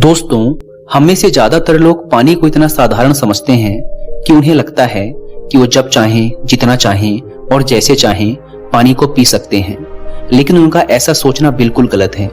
दोस्तों, हम में से ज्यादातर लोग पानी को इतना साधारण समझते हैं कि उन्हें लगता है कि वो जब चाहें, जितना चाहें और जैसे चाहें पानी को पी सकते हैं। लेकिन उनका ऐसा सोचना बिल्कुल गलत है,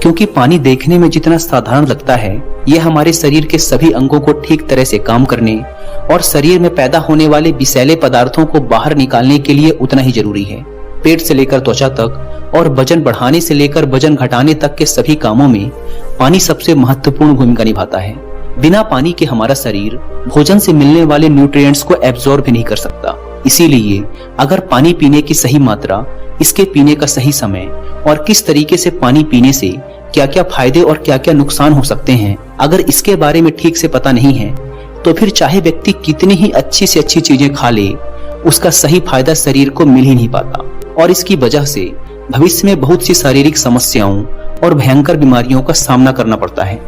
क्योंकि पानी देखने में जितना साधारण लगता है, यह हमारे शरीर के सभी अंगों को ठीक तरह से काम करने और शरीर में पैदा होने वाले विषैले पदार्थों को बाहर निकालने के लिए उतना ही जरूरी है। पेट से लेकर त्वचा तक और वजन बढ़ाने से लेकर वजन घटाने तक के सभी कामों में पानी सबसे महत्वपूर्ण भूमिका निभाता है। बिना पानी के हमारा शरीर भोजन से मिलने वाले न्यूट्रिएंट्स को एब्जॉर्ब भी नहीं कर सकता। इसीलिए अगर पानी पीने की सही मात्रा, इसके पीने का सही समय और किस तरीके से पानी पीने से क्या क्या फायदे और क्या क्या नुकसान हो सकते हैं, अगर इसके बारे में ठीक से पता नहीं है, तो फिर चाहे व्यक्ति कितनी ही अच्छी से अच्छी चीजें खा ले, उसका सही फायदा शरीर को मिल ही नहीं पाता। और इसकी वजह से भविष्य में बहुत सी शारीरिक समस्याओं और भयंकर बीमारियों का सामना करना पड़ता है,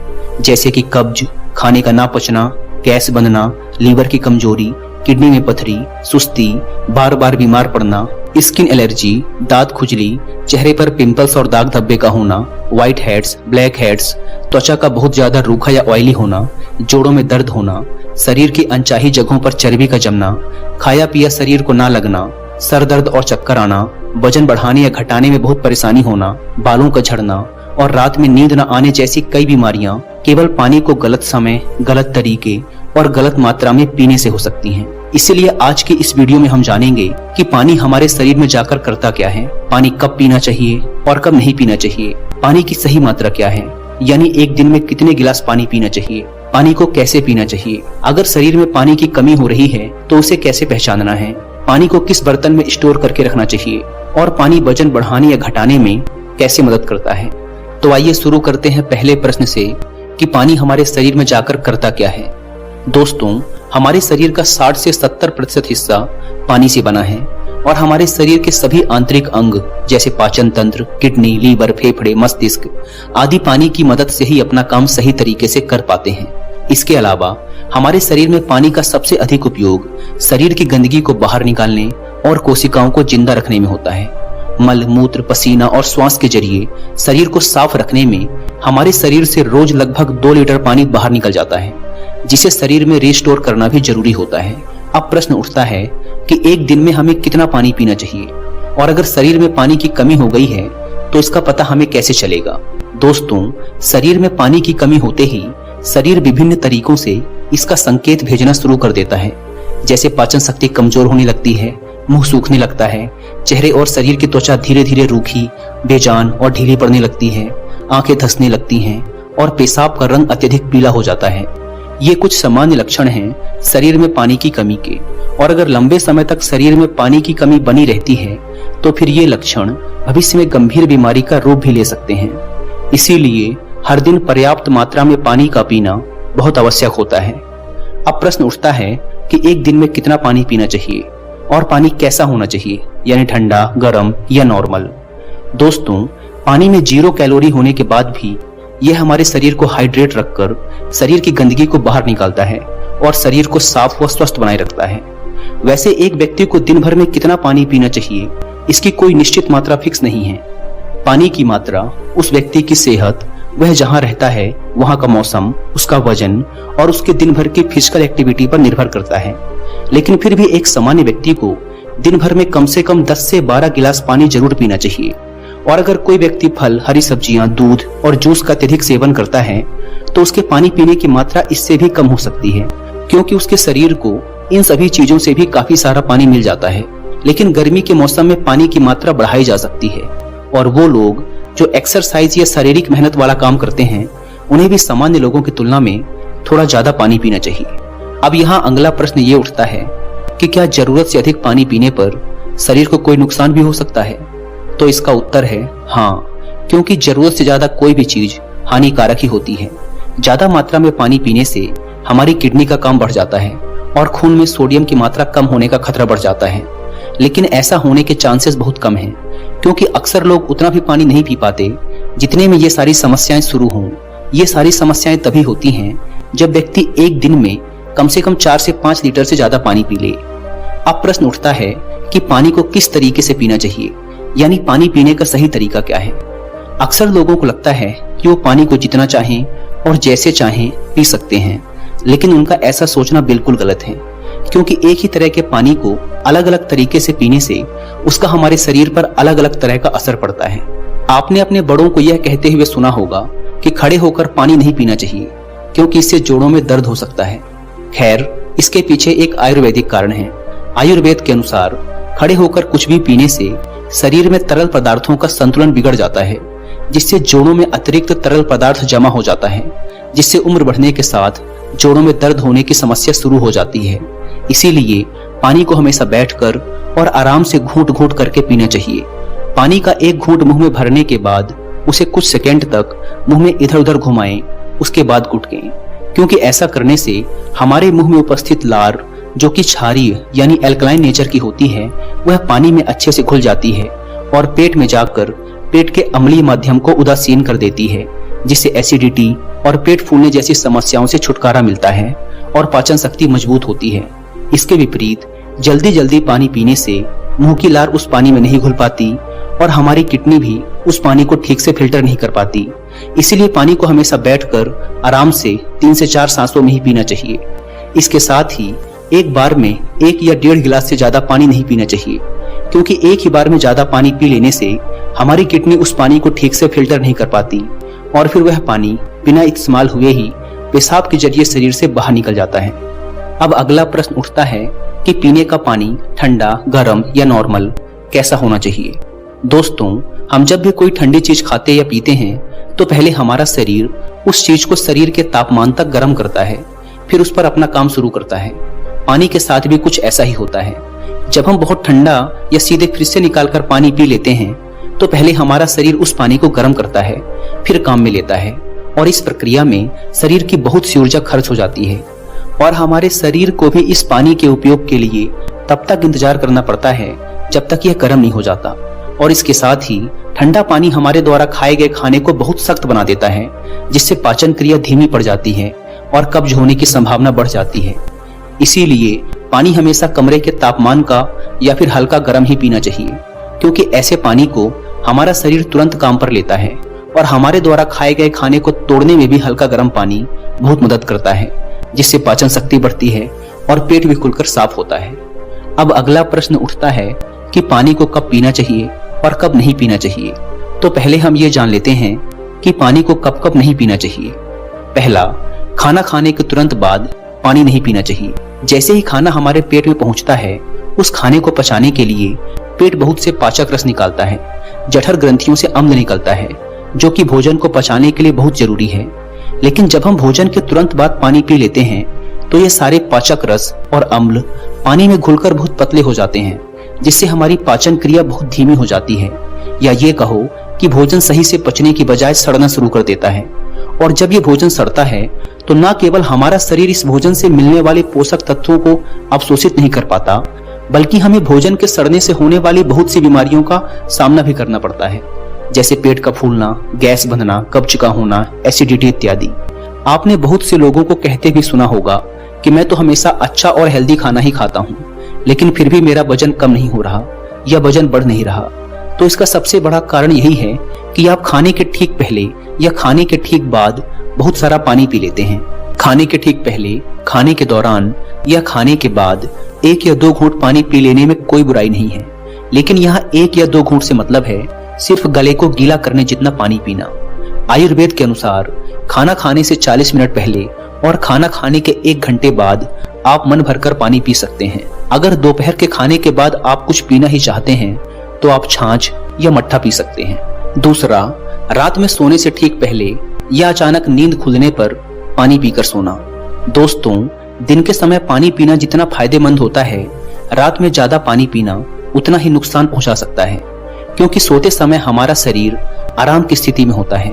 जैसे कि कब्ज, खाने का ना पचना, गैस बनना, लीवर की कमजोरी, किडनी में पथरी, सुस्ती, बार बार बीमार पड़ना, स्किन एलर्जी, दांत खुजली, चेहरे पर पिंपल्स और दाग धब्बे का होना, व्हाइट हेड्स, ब्लैक हेड्स, त्वचा का बहुत ज्यादा रूखा या ऑयली होना, जोड़ों में दर्द होना, शरीर की अनचाही जगहों पर चर्बी का जमना, खाया पिया शरीर को ना लगना, सर दर्द और चक्कर आना, वजन बढ़ाने या घटाने में बहुत परेशानी होना, बालों का झड़ना और रात में नींद न आने जैसी कई बीमारियां केवल पानी को गलत समय, गलत तरीके और गलत मात्रा में पीने से हो सकती हैं। इसीलिए आज की इस वीडियो में हम जानेंगे कि पानी हमारे शरीर में जाकर करता क्या है, पानी कब पीना चाहिए और कब नहीं पीना चाहिए, पानी की सही मात्रा क्या है, यानी एक दिन में कितने गिलास पानी पीना चाहिए, पानी को कैसे पीना चाहिए, अगर शरीर में पानी की कमी हो रही है तो उसे कैसे पहचानना है, पानी को किस बर्तन में स्टोर करके रखना चाहिए और पानी वजन बढ़ाने या घटाने में कैसे मदद करता है। तो आइए शुरू करते हैं पहले प्रश्न से कि पानी हमारे शरीर में जाकर करता क्या है। दोस्तों, हमारे शरीर का 60 से 70% हिस्सा पानी से बना है और हमारे शरीर के सभी आंतरिक अंग जैसे पाचन तंत्र, किडनी, लीवर, फेफड़े, मस्तिष्क आदि पानी की मदद से ही अपना काम सही तरीके से कर पाते हैं। इसके अलावा हमारे शरीर में पानी का सबसे अधिक उपयोग शरीर की गंदगी को बाहर निकालने और कोशिकाओं को जिंदा रखने में होता है। मल, मूत्र, पसीना और श्वास के जरिए शरीर को साफ रखने में हमारे शरीर से रोज लगभग 2 लीटर पानी बाहर निकल जाता है, जिसे शरीर में रिस्टोर करना भी जरूरी होता है। अब प्रश्न उठता है कि एक दिन में हमें कितना पानी पीना चाहिए और अगर शरीर में पानी की कमी हो गई है तो इसका पता हमें कैसे चलेगा। दोस्तों, शरीर में पानी की कमी होते ही शरीर विभिन्न तरीकों से इसका संकेत भेजना शुरू कर देता है, जैसे पाचन शक्ति कमजोर होने लगती है, मुंह सूखने लगता है, चेहरे और शरीर की त्वचा धीरे धीरे रूखी, बेजान और ढीली पड़ने लगती है, आंखें धंसने लगती हैं और पेशाब का रंग अत्यधिक पीला हो जाता है। ये कुछ सामान्य लक्षण हैं शरीर में पानी की कमी के, और अगर लंबे समय तक शरीर में पानी की कमी बनी रहती है तो फिर ये लक्षण भविष्य में गंभीर बीमारी का रूप भी ले सकते हैं। इसीलिए हर दिन पर्याप्त मात्रा में पानी का पीना बहुत आवश्यक होता है। अब प्रश्न उठता है कि एक दिन में कितना पानी पीना चाहिए और पानी कैसा होना चाहिए, यानी ठंडा, गर्म या नॉर्मल। दोस्तों, पानी में 0 कैलोरी होने के बाद भी यह हमारे शरीर को हाइड्रेट रखकर शरीर की गंदगी को बाहर निकालता है और शरीर को साफ व स्वस्थ बनाए रखता है। वैसे एक व्यक्ति को दिन भर में कितना पानी पीना चाहिए, इसकी कोई निश्चित मात्रा फिक्स नहीं है। पानी की मात्रा उस व्यक्ति की सेहत, वह जहां रहता है वहां का मौसम, उसका वजन और उसके दिन भर की फिजिकल एक्टिविटी पर निर्भर करता है। लेकिन फिर भी एक सामान्य व्यक्ति को दिन भर में कम से कम 10 से 12 गिलास पानी जरूर पीना चाहिए। और अगर कोई व्यक्ति फल, हरी सब्जियां, दूध और जूस का अत्यधिक सेवन करता है तो उसके पानी पीने की मात्रा इससे भी कम हो सकती है, क्योंकि उसके शरीर को इन सभी चीजों से भी काफी सारा पानी मिल जाता है। लेकिन गर्मी के मौसम में पानी की मात्रा बढ़ाई जा सकती है और वो लोग जो एक्सरसाइज या शारीरिक मेहनत वाला काम करते हैं, उन्हें भी सामान्य लोगों की तुलना में थोड़ा ज्यादा पानी पीना चाहिए। अब यहाँ अगला प्रश्न ये उठता है कि क्या जरूरत से अधिक पानी पीने पर शरीर को कोई नुकसान भी हो सकता है? तो इसका उत्तर है हाँ, क्योंकि जरूरत से ज्यादा कोई भी चीज हानिकारक ही होती है। ज्यादा मात्रा में पानी पीने से हमारी किडनी का काम बढ़ जाता है और खून में सोडियम की मात्रा कम होने का खतरा बढ़ जाता है। लेकिन ऐसा होने के चांसेस बहुत कम हैं, क्योंकि अक्सर लोग उतना भी पानी नहीं पी पाते जितने में ये सारी समस्याएं शुरू हों। ये सारी समस्याएं तभी होती हैं जब व्यक्ति एक दिन में कम से कम 4 से 5 लीटर से ज्यादा पानी पी ले। अब प्रश्न उठता है कि पानी को किस तरीके से पीना चाहिए, यानी पानी पीने का सही तरीका क्या है। अक्सर लोगों को लगता है कि वो पानी को जितना चाहें और जैसे चाहें पी सकते हैं, लेकिन उनका ऐसा सोचना बिल्कुल गलत है, क्योंकि एक ही तरह के पानी को अलग अलग तरीके से पीने से उसका हमारे शरीर पर अलग अलग तरह का असर पड़ता है। आपने अपने बड़ों को यह कहते हुए सुना होगा कि खड़े होकर पानी नहीं पीना चाहिए, क्योंकि इससे जोड़ों में दर्द हो सकता है। खैर, इसके पीछे एक आयुर्वेदिक कारण है। आयुर्वेद के अनुसार खड़े होकर कुछ भी पीने से शरीर में तरल पदार्थों का संतुलन बिगड़ जाता है, जिससे जोड़ों में अतिरिक्त तरल पदार्थ जमा हो जाता है, जिससे उम्र बढ़ने के साथ जोड़ों में दर्द होने की समस्या शुरू हो जाती है। इसीलिए पानी को हमेशा बैठकर और आराम से घूंट घूंट करके पीना चाहिए। पानी का एक घूंट मुंह में भरने के बाद उसे कुछ सेकंड तक मुंह में इधर उधर घुमाएं, उसके बाद गुटकें, क्योंकि ऐसा करने से हमारे मुंह में उपस्थित लार, जो कि क्षारीय यानी एल्कलाइन नेचर की होती है, वह पानी में अच्छे से घुल जाती है और पेट में जाकर पेट के अम्लीय माध्यम को उदासीन कर देती है, जिससे एसिडिटी और पेट फूलने जैसी समस्याओं से छुटकारा मिलता है और पाचन शक्ति मजबूत होती है। इसके विपरीत जल्दी जल्दी पानी पीने से मुंह की लार उस पानी में नहीं घुल पाती और हमारी किडनी भी उस पानी को ठीक से फिल्टर नहीं कर पाती। इसीलिए पानी को हमेशा बैठकर आराम से 3 से 4 सांसों में ही पीना चाहिए। इसके साथ ही एक बार में 1 या 1.5 गिलास से ज्यादा पानी नहीं पीना चाहिए, क्योंकि एक ही बार में ज्यादा पानी पी लेने से हमारी किडनी उस पानी को ठीक से फिल्टर नहीं कर पाती और फिर वह पानी बिना इस्तेमाल हुए ही पेशाब के जरिए शरीर से बाहर निकल जाता है। अब अगला प्रश्न उठता है कि पीने का पानी ठंडा, गर्म या नॉर्मल कैसा होना चाहिए। दोस्तों, हम जब भी कोई ठंडी चीज खाते या पीते हैं तो पहले हमारा शरीर उस चीज को शरीर के तापमान तक गर्म करता है, फिर उस पर अपना काम शुरू करता है। पानी के साथ भी कुछ ऐसा ही होता है। जब हम बहुत ठंडा या सीधे फ्रिज से निकालकर पानी पी लेते हैं तो पहले हमारा शरीर उस पानी को गर्म करता है, फिर काम में लेता है, और इस प्रक्रिया में शरीर की बहुत सी ऊर्जा खर्च हो जाती है और हमारे शरीर को भी इस पानी के उपयोग के लिए तब तक इंतजार करना पड़ता है जब तक यह गर्म नहीं हो जाता। और इसके साथ ही ठंडा पानी हमारे द्वारा खाए गए खाने को बहुत सख्त बना देता है, जिससे पाचन क्रिया धीमी पड़ जाती है और कब्ज होने की संभावना बढ़ जाती है। इसीलिए पानी हमेशा कमरे के तापमान का या फिर हल्का गर्म ही पीना चाहिए, क्योंकि ऐसे पानी को हमारा शरीर तुरंत काम पर लेता है और हमारे द्वारा खाए गए खाने को तोड़ने में भी हल्का गर्म पानी बहुत मदद करता है, जिससे पाचन शक्ति बढ़ती है और पेट भी खुलकर साफ होता है। अब अगला प्रश्न उठता है कि पानी को कब पीना चाहिए और कब नहीं पीना चाहिए। तो पहले हम ये जान लेते हैं कि पानी को कब कब नहीं पीना चाहिए। पहला, खाना खाने के तुरंत बाद पानी नहीं पीना चाहिए। जैसे ही खाना हमारे पेट में पहुंचता है, उस खाने को पचाने के लिए पेट बहुत से पाचक रस निकालता है। जठर ग्रंथियों से अम्ल निकलता है, जो कि भोजन को पचाने के लिए बहुत जरूरी है। लेकिन जब हम भोजन के तुरंत बाद पानी पी लेते हैं तो ये सारे पाचक रस और अम्ल पानी में घुलकर बहुत पतले हो जाते हैं, जिससे हमारी पाचन क्रिया बहुत धीमी हो जाती है, या ये कहो कि भोजन सही से पचने की बजाय सड़ना शुरू कर देता है। और जब ये भोजन सड़ता है तो न केवल हमारा शरीर इस भोजन से मिलने वाले पोषक तत्वों को अवशोषित नहीं कर पाता, बल्कि हमें भोजन के सड़ने से होने वाली बहुत सी बीमारियों का सामना भी करना पड़ता है, जैसे पेट का फूलना, गैस बनना, कब्ज का होना, एसिडिटी इत्यादि। आपने बहुत से लोगों को कहते भी सुना होगा कि मैं तो हमेशा अच्छा और हेल्दी खाना ही खाता हूँ, लेकिन फिर भी मेरा वजन कम नहीं हो रहा या वजन बढ़ नहीं रहा। तो इसका सबसे बड़ा कारण यही है कि आप खाने के ठीक पहले या खाने के ठीक बाद बहुत सारा पानी पी लेते हैं। खाने के ठीक पहले, खाने के दौरान या खाने के बाद 1 या 2 घूंट पानी पी लेने में कोई बुराई नहीं है, लेकिन यहाँ 1 या 2 घूंट से मतलब है सिर्फ गले को गीला करने जितना पानी पीना। आयुर्वेद के अनुसार खाना खाने से 40 मिनट पहले और खाना खाने के 1 घंटे बाद आप मन भरकर पानी पी सकते हैं। अगर दोपहर के खाने के बाद आप कुछ पीना ही चाहते हैं तो आप छाछ या मट्ठा पी सकते हैं। दूसरा, रात में सोने से ठीक पहले या अचानक नींद खुलने पर पानी पीकर सोना। दोस्तों, दिन के समय पानी पीना जितना फायदेमंद होता है, रात में ज्यादा पानी पीना उतना ही नुकसान पहुंचा सकता है, क्योंकि सोते समय हमारा शरीर आराम की स्थिति में होता है,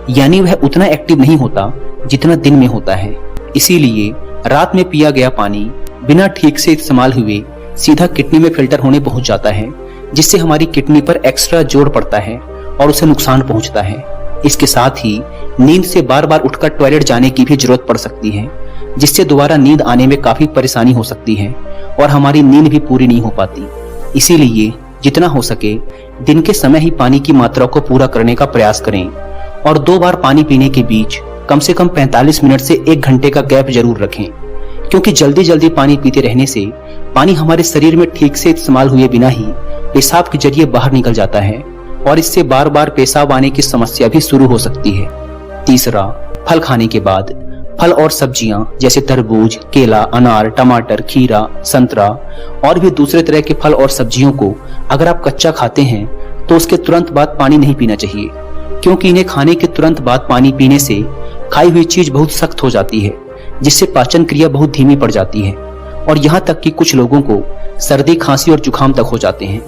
यानी वह उतना एक्टिव नहीं होता जितना दिन में होता है। इसीलिए रात में पिया गया पानी बिना ठीक से इस्तेमाल हुए सीधा किडनी में फिल्टर होने पहुंच जाता है, जिससे हमारी किडनी पर एक्स्ट्रा जोर पड़ता है और उसे नुकसान पहुंचता है। इसके साथ ही नींद से बार बार उठकर टॉयलेट जाने की भी जरूरत पड़ सकती है, जिससे दोबारा नींद आने में काफी परेशानी हो सकती है और हमारी नींद भी पूरी नहीं हो पाती। इसीलिए जितना हो सके दिन के समय ही पानी की मात्रा को पूरा करने का प्रयास करें और 2 बार पानी पीने के बीच कम से कम 45 मिनट से 1 घंटे का गैप जरूर रखें, क्योंकि जल्दी जल्दी पानी पीते रहने से पानी हमारे शरीर में ठीक से इस्तेमाल हुए बिना ही पेशाब के जरिए बाहर निकल जाता है और इससे बार बार पेशाब आने की समस्या भी शुरू हो सकती है। तीसरा, फल खाने के बाद फल और सब्जियां जैसे तरबूज, केला, अनार, टमाटर, खीरा, संतरा और भी दूसरे तरह के फल और सब्जियों को अगर आप कच्चा खाते हैं तो उसके तुरंत बाद पानी नहीं पीना चाहिए, क्योंकि इन्हें खाने के तुरंत बाद पानी पीने से खाई हुई चीज बहुत सख्त हो जाती है, जिससे पाचन क्रिया बहुत धीमी पड़ जाती है और यहाँ तक कि कुछ लोगों को सर्दी, खांसी और जुकाम तक हो जाते हैं।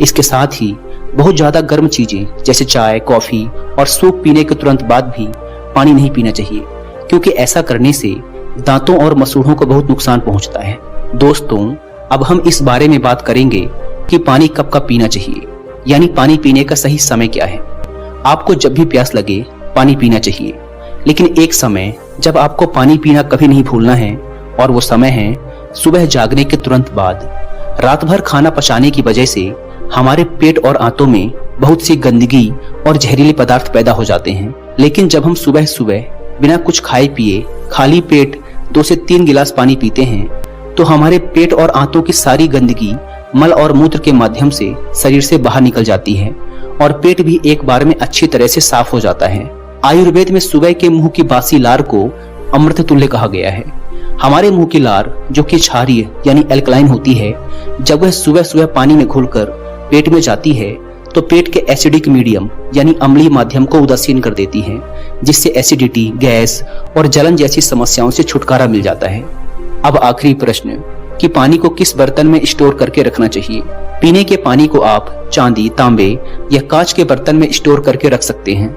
इसके साथ ही बहुत ज्यादा गर्म चीजें जैसे चाय, कॉफी और सूप पीने के तुरंत बाद भी पानी नहीं पीना चाहिए, क्योंकि ऐसा करने से दांतों और मसूड़ों को बहुत नुकसान पहुंचता है। दोस्तों, अब हम इस बारे में बात करेंगे कि पानी कब कब पीना चाहिए, यानी पानी पीने का सही समय क्या है। आपको जब भी प्यास लगे पानी पीना चाहिए, लेकिन एक समय जब आपको पानी पीना कभी नहीं भूलना है और वो समय है सुबह जागने के तुरंत बाद। रात भर खाना पचाने की वजह से हमारे पेट और आंतों में बहुत सी गंदगी और जहरीले पदार्थ पैदा हो जाते हैं, लेकिन जब हम सुबह सुबह बिना कुछ खाए पिए खाली पेट 2 से 3 गिलास पानी पीते हैं तो हमारे पेट और आंतों की सारी गंदगी मल और मूत्र के माध्यम से शरीर से बाहर निकल जाती है और पेट भी एक बार में अच्छी तरह से साफ हो जाता है। आयुर्वेद में सुबह के मुंह की बासी लार को अमृत तुल्य कहा गया है। हमारे मुंह की लार जो कि क्षारीय यानी एल्कलाइन होती है, जब वह सुबह सुबह पानी में घुलकर पेट में जाती है तो पेट के एसिडिक मीडियम यानी अम्लीय माध्यम को उदासीन कर देती है, जिससे एसिडिटी, गैस और जलन जैसी समस्याओं से छुटकारा मिल जाता है। अब आखिरी प्रश्न कि पानी को किस बर्तन में स्टोर करके रखना चाहिए। पीने के पानी को आप चांदी, तांबे या कांच के बर्तन में स्टोर करके रख सकते हैं,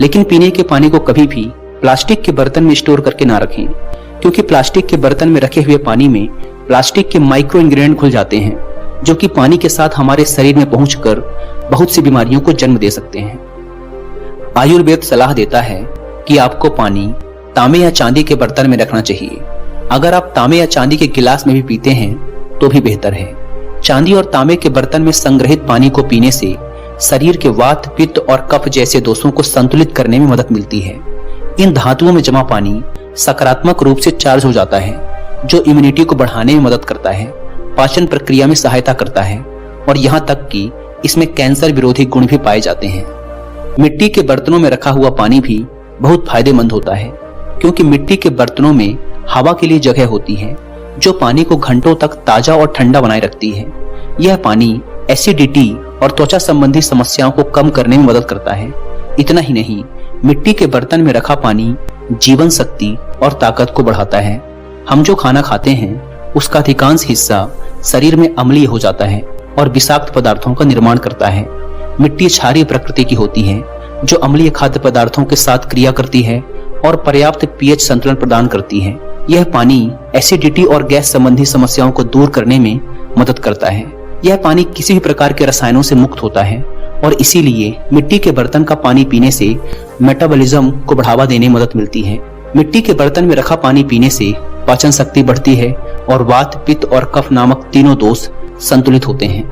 लेकिन पीने के पानी को कभी भी प्लास्टिक के बर्तन में स्टोर करके ना रखें, क्योंकि प्लास्टिक के बर्तन में रखे हुए पानी में प्लास्टिक के माइक्रो इंग्रेडिएंट घुल जाते हैं, जो कि पानी के साथ हमारे शरीर में पहुंचकर बहुत सी बीमारियों को जन्म दे सकते हैं। आयुर्वेद सलाह देता है कि आपको पानी तांबे या चांदी के बर्तन में रखना चाहिए। अगर आप तांबे या चांदी के गिलास में भी पीते हैं तो भी बेहतर है। चांदी और तांबे के बर्तन में संग्रहित पानी को पीने से शरीर के वात, पित्त और कफ जैसे दोषों को संतुलित करने में मदद मिलती है। इन धातुओं में जमा पानी सकारात्मक रूप से चार्ज हो जाता है, जो इम्यूनिटी को बढ़ाने में मदद करता है, पाचन प्रक्रिया में सहायता करता है और यहाँ तक कि इसमें कैंसर विरोधी गुण भी पाए जाते हैं। मिट्टी के बर्तनों में रखा हुआ पानी भी बहुत फायदेमंद होता है, क्योंकि मिट्टी के बर्तनों में हवा के लिए जगह होती है, जो पानी को घंटों तक ताजा और ठंडा बनाए रखती है। यह पानी एसिडिटी और त्वचा संबंधी समस्याओं को कम करने में मदद करता है। इतना ही नहीं, मिट्टी के बर्तन में रखा पानी जीवन शक्ति और ताकत को बढ़ाता है। हम जो खाना खाते हैं उसका अधिकांश हिस्सा शरीर में अम्लीय हो जाता है और विषाक्त पदार्थों का निर्माण करता है। मिट्टी क्षारीय प्रकृति की होती है, जो अम्लीय खाद्य पदार्थों के साथ क्रिया करती है और पर्याप्त पीएच संतुलन प्रदान करती है। यह पानी एसिडिटी और गैस संबंधी समस्याओं को दूर करने में मदद करता है। यह पानी किसी भी प्रकार के रसायनों से मुक्त होता है और इसीलिए मिट्टी के बर्तन का पानी पीने से मेटाबॉलिज्म को बढ़ावा देने में मदद मिलती है। मिट्टी के बर्तन में रखा पानी पीने से पाचन शक्ति बढ़ती है और वात, पित्त और कफ नामक तीनों दोष संतुलित होते हैं।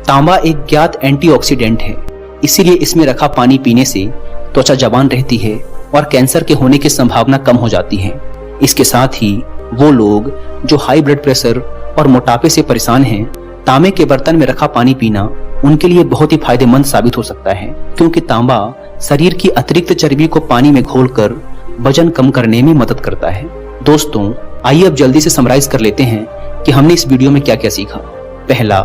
तांबा एक ज्ञात एंटीऑक्सीडेंट है, इसीलिए इसमें रखा पानी पीने से त्वचा जवान रहती है और कैंसर के होने की संभावना कम हो जाती है। इसके साथ ही वो लोग जो हाई ब्लड प्रेशर और मोटापे से परेशान हैं, तांबे के बर्तन में रखा पानी पीना उनके लिए बहुत ही फायदेमंद साबित हो सकता है, क्योंकि तांबा शरीर की अतिरिक्त चर्बी को पानी में घोलकर वजन कम करने में मदद करता है। दोस्तों, आइए अब जल्दी से समराइज कर लेते हैं कि हमने इस वीडियो में क्या क्या सीखा। पहला,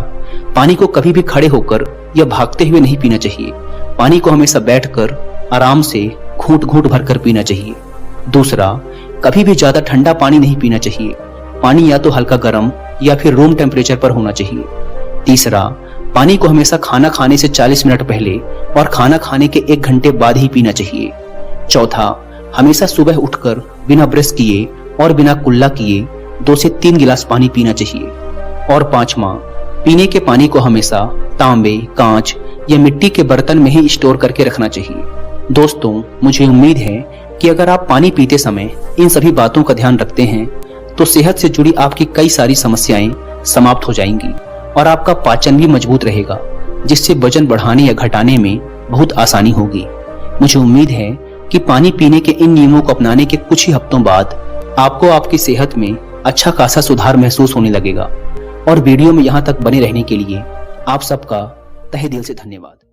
पानी को कभी भी खड़े होकर या भागते हुए नहीं पीना चाहिए। पानी को हमेशा बैठकर आराम से घूंट घूंट भरकर पीना चाहिए। दूसरा, कभी भी ज्यादा ठंडा पानी नहीं पीना चाहिए। पानी या तो हल्का गर्म या फिर रूम टेम्परेचर पर होना चाहिए। तीसरा, पानी को हमेशा खाना खाने से 40 मिनट पहले और खाना खाने के 1 घंटे बाद ही पीना चाहिए। चौथा, हमेशा सुबह उठकर बिना ब्रश किए और बिना कुल्ला किए 2 से 3 गिलास पानी पीना चाहिए। और पांचवा, पीने के पानी को हमेशा तांबे, कांच या मिट्टी के बर्तन में ही स्टोर करके रखना चाहिए। दोस्तों, मुझे उम्मीद है कि अगर आप पानी पीते समय इन सभी बातों का ध्यान रखते हैं तो सेहत से जुड़ी आपकी कई सारी समस्याएं समाप्त हो जाएंगी और आपका पाचन भी मजबूत रहेगा, जिससे वजन बढ़ाने या घटाने में बहुत आसानी होगी। मुझे उम्मीद है कि पानी पीने के इन नियमों को अपनाने के कुछ ही हफ्तों बाद आपको आपकी सेहत में अच्छा खासा सुधार महसूस होने लगेगा। और वीडियो में यहाँ तक बने रहने के लिए आप सबका तहे दिल से धन्यवाद।